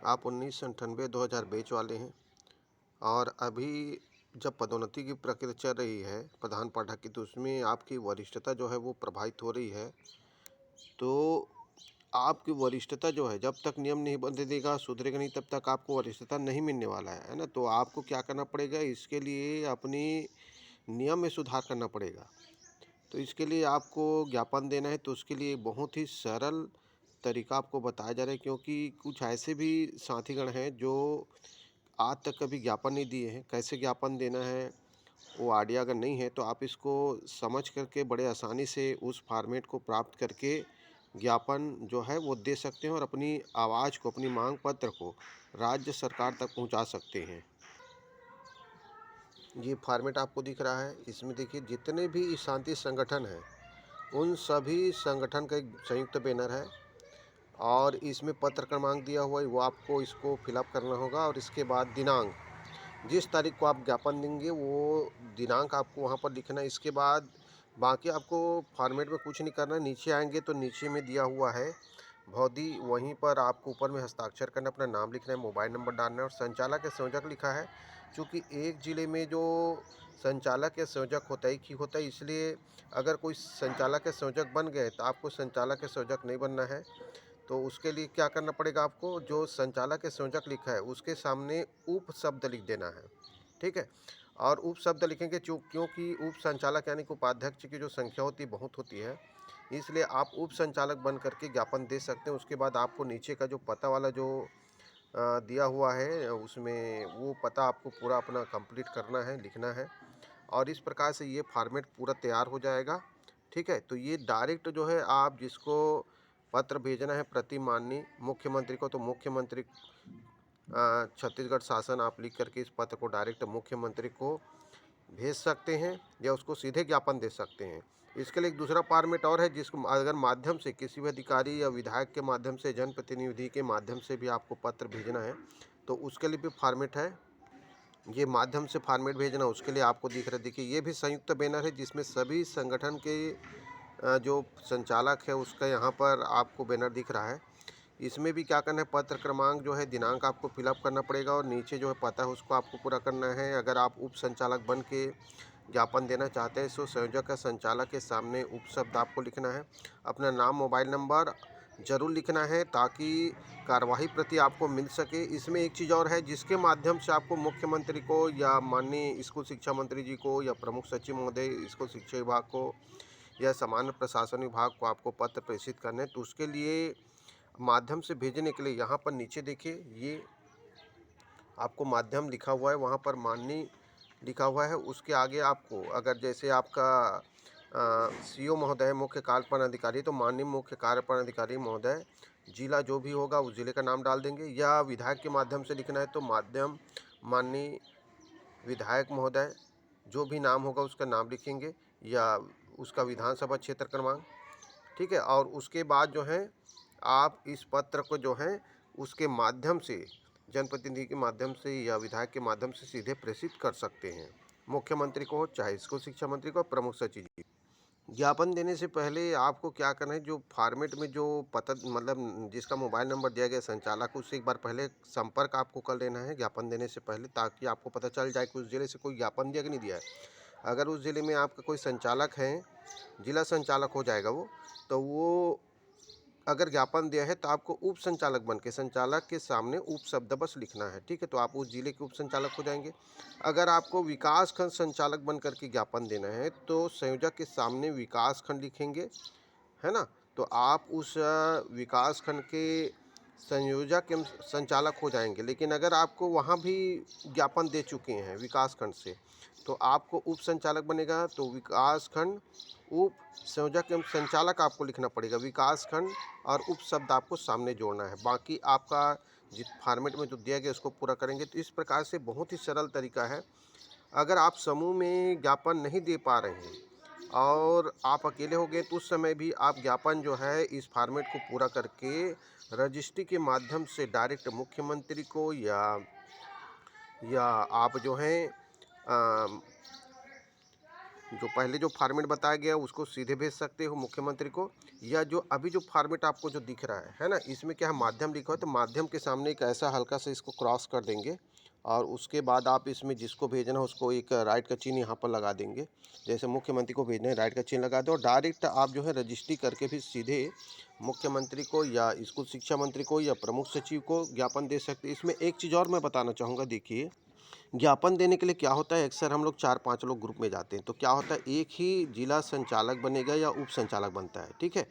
आप 1998 2000 बैच वाले हैं और अभी जब पदोन्नति की प्रक्रिया चल रही है प्रधान पाठक की, तो उसमें आपकी वरिष्ठता जो है वो प्रभावित हो रही है। तो आपकी वरिष्ठता जो है, जब तक नियम नहीं बदलेगा, सुधरेगा नहीं, तब तक आपको वरिष्ठता नहीं मिलने वाला है ना? तो आपको क्या करना पड़ेगा, इसके लिए अपनी नियम में सुधार करना पड़ेगा। तो इसके लिए आपको ज्ञापन देना है, तो उसके लिए बहुत ही सरल तरीका आपको बताया जा रहा है, क्योंकि कुछ ऐसे भी साथीगण हैं जो आज तक कभी ज्ञापन नहीं दिए हैं। कैसे ज्ञापन देना है वो आइडिया अगर नहीं है, तो आप इसको समझ करके बड़े आसानी से उस फॉर्मेट को प्राप्त करके ज्ञापन जो है वो दे सकते हैं और अपनी आवाज़ को, अपनी मांग पत्र को राज्य सरकार तक पहुंचा सकते हैं। ये फॉर्मेट आपको दिख रहा है, इसमें देखिए जितने भी शांति संगठन हैं उन सभी संगठन का एक संयुक्त बैनर है और इसमें पत्र क्रमांक दिया हुआ है, वो आपको इसको फिलअप करना होगा और इसके बाद दिनांक, जिस तारीख को आप ज्ञापन देंगे वो दिनांक आपको वहाँ पर लिखना है। इसके बाद बाकी आपको फॉर्मेट में कुछ नहीं करना है। नीचे आएंगे तो नीचे में दिया हुआ है भौदी, वहीं पर आपको ऊपर में हस्ताक्षर करना, अपना नाम लिखना है, मोबाइल नंबर डालना है और संचालक या संयोजक लिखा है। चूँकि एक ज़िले में जो संचालक या संयोजक होता है, एक ही होता है, इसलिए अगर कोई संचालक या संयोजक बन गए तो आपको संचालक या संयोजक नहीं बनना है। तो उसके लिए क्या करना पड़ेगा, आपको जो संचालक या संयोजक लिखा है उसके सामने उप शब्द लिख देना है। ठीक है, और उप शब्द लिखेंगे क्योंकि उप संचालक यानी कि उपाध्यक्ष की जो संख्या होती है बहुत होती है, इसलिए आप उप संचालक बन करके ज्ञापन दे सकते हैं। उसके बाद आपको नीचे का जो पता वाला जो दिया हुआ है उसमें वो पता आपको पूरा अपना कंप्लीट करना है, लिखना है और इस प्रकार से ये फॉर्मेट पूरा तैयार हो जाएगा। ठीक है, तो ये डायरेक्ट जो है आप जिसको पत्र भेजना है प्रति माननीय मुख्यमंत्री को, तो मुख्यमंत्री छत्तीसगढ़ शासन आप लिख करके इस पत्र को डायरेक्ट मुख्यमंत्री को भेज सकते हैं या उसको सीधे ज्ञापन दे सकते हैं। इसके लिए एक दूसरा फॉर्मेट और है, जिसको अगर माध्यम से किसी भी अधिकारी या विधायक के माध्यम से, जनप्रतिनिधि के माध्यम से भी आपको पत्र भेजना है, तो उसके लिए भी फॉर्मेट है। ये माध्यम से फॉर्मेट भेजना, उसके लिए आपको दिख रहा है, देखिए ये भी संयुक्त बैनर है जिसमें सभी संगठन के जो संचालक है उसका यहाँ पर आपको बैनर दिख रहा है। इसमें भी क्या करना है, पत्र क्रमांक जो है, दिनांक आपको फिलअप करना पड़ेगा और नीचे जो है पता है उसको आपको पूरा करना है। अगर आप उप संचालक बन के ज्ञापन देना चाहते हैं तो संयोजक या संचालक के सामने उप शब्द आपको लिखना है, अपना नाम, मोबाइल नंबर जरूर लिखना है ताकि कार्यवाही प्रति आपको मिल सके। इसमें एक चीज़ और है, जिसके माध्यम से आपको मुख्यमंत्री को या माननीय स्कूल शिक्षा मंत्री जी को या प्रमुख सचिव महोदय स्कूल शिक्षा विभाग को या सामान्य प्रशासन विभाग को आपको पत्र प्रेषित करने हैं, तो उसके लिए माध्यम से भेजने के लिए यहाँ पर नीचे देखिए ये आपको माध्यम लिखा हुआ है, वहाँ पर माननीय लिखा हुआ है। उसके आगे आपको अगर जैसे आपका सीओ महोदय मुख्य कार्यपालन अधिकारी, तो माननीय मुख्य कार्यपालन अधिकारी महोदय, जिला जो भी होगा उस जिले का नाम डाल देंगे, या विधायक के माध्यम से लिखना है तो माध्यम माननीय विधायक महोदय, जो भी नाम होगा उसका नाम लिखेंगे या उसका विधानसभा क्षेत्र क्रमांक। ठीक है, और उसके बाद जो है आप इस पत्र को जो है उसके माध्यम से, जनप्रतिनिधि के माध्यम से या विधायक के माध्यम से सीधे प्रेषित कर सकते हैं मुख्यमंत्री को, चाहे स्कूल शिक्षा मंत्री को, प्रमुख सचिव जी। ज्ञापन देने से पहले आपको क्या करना है, जो फॉर्मेट में जो पता मतलब जिसका मोबाइल नंबर दिया गया संचालक, उससे एक बार पहले संपर्क आपको कर लेना है ज्ञापन देने से पहले, ताकि आपको पता चल जाए कि उस ज़िले से कोई ज्ञापन दिया कि नहीं दिया है। अगर उस ज़िले में आपका कोई संचालक है, जिला संचालक हो जाएगा वो, तो वो अगर ज्ञापन दिया है तो आपको उप संचालक बन के संचालक के सामने उप शब्द बस लिखना है। ठीक है, तो आप उस जिले के उप संचालक हो जाएंगे। अगर आपको विकास खंड संचालक बन करके ज्ञापन देना है तो संयोजक के सामने विकास खंड लिखेंगे, है ना? तो आप उस विकास खंड के संयोजक एवं संचालक हो जाएंगे। लेकिन अगर आपको वहाँ भी ज्ञापन दे चुके हैं विकास खंड से, तो आपको उप संचालक बनेगा, तो विकास खंड उप संयोजक एवं संचालक आपको लिखना पड़ेगा, विकास खंड और उप शब्द आपको सामने जोड़ना है। बाकी आपका जिस फॉर्मेट में जो दिया गया उसको पूरा करेंगे। तो इस प्रकार से बहुत ही सरल तरीका है। अगर आप समूह में ज्ञापन नहीं दे पा रहे हैं और आप अकेले हो गए, तो उस समय भी आप ज्ञापन जो है इस फॉर्मेट को पूरा करके रजिस्ट्री के माध्यम से डायरेक्ट मुख्यमंत्री को या आप जो हैं जो पहले जो फॉर्मेट बताया गया उसको सीधे भेज सकते हो मुख्यमंत्री को, या जो अभी जो फॉर्मेट आपको जो दिख रहा है ना, इसमें क्या है माध्यम लिखा है, तो माध्यम के सामने एक ऐसा हल्का सा इसको क्रॉस कर देंगे और उसके बाद आप इसमें जिसको भेजना है उसको एक राइट का चिन्ह यहाँ पर लगा देंगे। जैसे मुख्यमंत्री को भेजना है राइट का चिन्ह लगा दो और डायरेक्ट आप जो है रजिस्ट्री करके भी सीधे मुख्यमंत्री को या स्कूल शिक्षा मंत्री को या प्रमुख सचिव को ज्ञापन दे सकते हैं। इसमें एक चीज़ और मैं बताना चाहूँगा, देखिए ज्ञापन देने के लिए क्या होता है, अक्सर हम लोग 4-5 लोग ग्रुप में जाते हैं, तो क्या होता है एक ही जिला संचालक बनेगा या उप संचालक बनता है, ठीक है?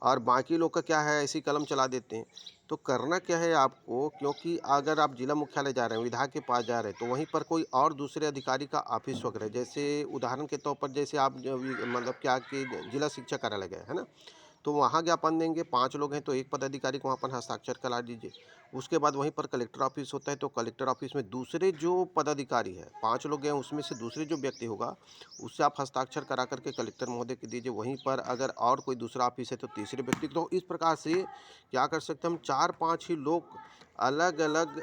और बाकी लोग का क्या है ऐसी कलम चला देते हैं। तो करना क्या है आपको, क्योंकि अगर आप जिला मुख्यालय जा रहे हैं, विधायक के पास जा रहे हैं, तो वहीं पर कोई और दूसरे अधिकारी का ऑफिस वगैरह, जैसे उदाहरण के तौर पर जैसे आप मतलब क्या कि जिला शिक्षा कार्यालय गए, है ना? तो वहाँ ज्ञापन देंगे, 5 लोग हैं तो एक पदाधिकारी को वहाँ पर हस्ताक्षर करा दीजिए। उसके बाद वहीं पर कलेक्टर ऑफ़िस होता है, तो कलेक्टर ऑफ़िस में दूसरे जो पदाधिकारी है, 5 लोग हैं उसमें से दूसरे जो व्यक्ति होगा, उससे आप हस्ताक्षर करा कर के कलेक्टर महोदय को दीजिए। वहीं पर अगर और कोई दूसरा ऑफ़िस है तो तीसरे व्यक्ति को। तो इस प्रकार से क्या कर सकते हैं हम, 4-5 ही लोग अलग-अलग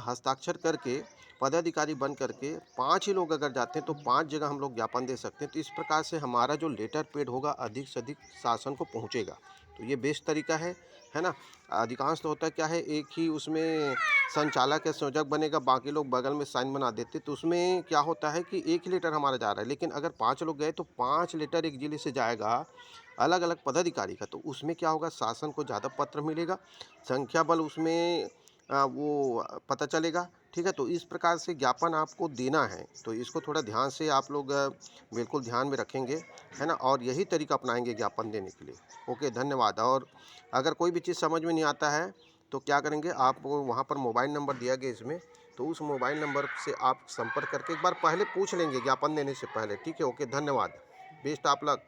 हस्ताक्षर करके पदाधिकारी बन करके 5 ही लोग अगर जाते हैं तो 5 जगह हम लोग ज्ञापन दे सकते हैं। तो इस प्रकार से हमारा जो लेटर पैड होगा अधिक से अधिक शासन को पहुँचेगा। तो ये बेस्ट तरीका है ना? अधिकांश तो होता क्या है, एक ही उसमें संचालक या संयोजक बनेगा, बाकी लोग बगल में साइन बना देते, तो उसमें क्या होता है कि एक ही लेटर हमारा जा रहा है, लेकिन अगर 5 लोग गए तो 5 लेटर एक जिले से जाएगा, अलग-अलग पदाधिकारी का, तो उसमें क्या होगा शासन को ज़्यादा पत्र मिलेगा, संख्या बल उसमें वो पता चलेगा, ठीक है? तो इस प्रकार से ज्ञापन आपको देना है, तो इसको थोड़ा ध्यान से आप लोग बिल्कुल ध्यान में रखेंगे, है ना? और यही तरीका अपनाएँगे ज्ञापन देने के लिए। ओके, धन्यवाद। और अगर कोई भी चीज़ समझ में नहीं आता है, तो क्या करेंगे आप, वो वहाँ पर मोबाइल नंबर दिया गया इसमें, तो उस मोबाइल नंबर से आप संपर्क करके एक बार पहले पूछ लेंगे ज्ञापन देने से पहले, ठीक है? ओके, धन्यवाद। Best of luck.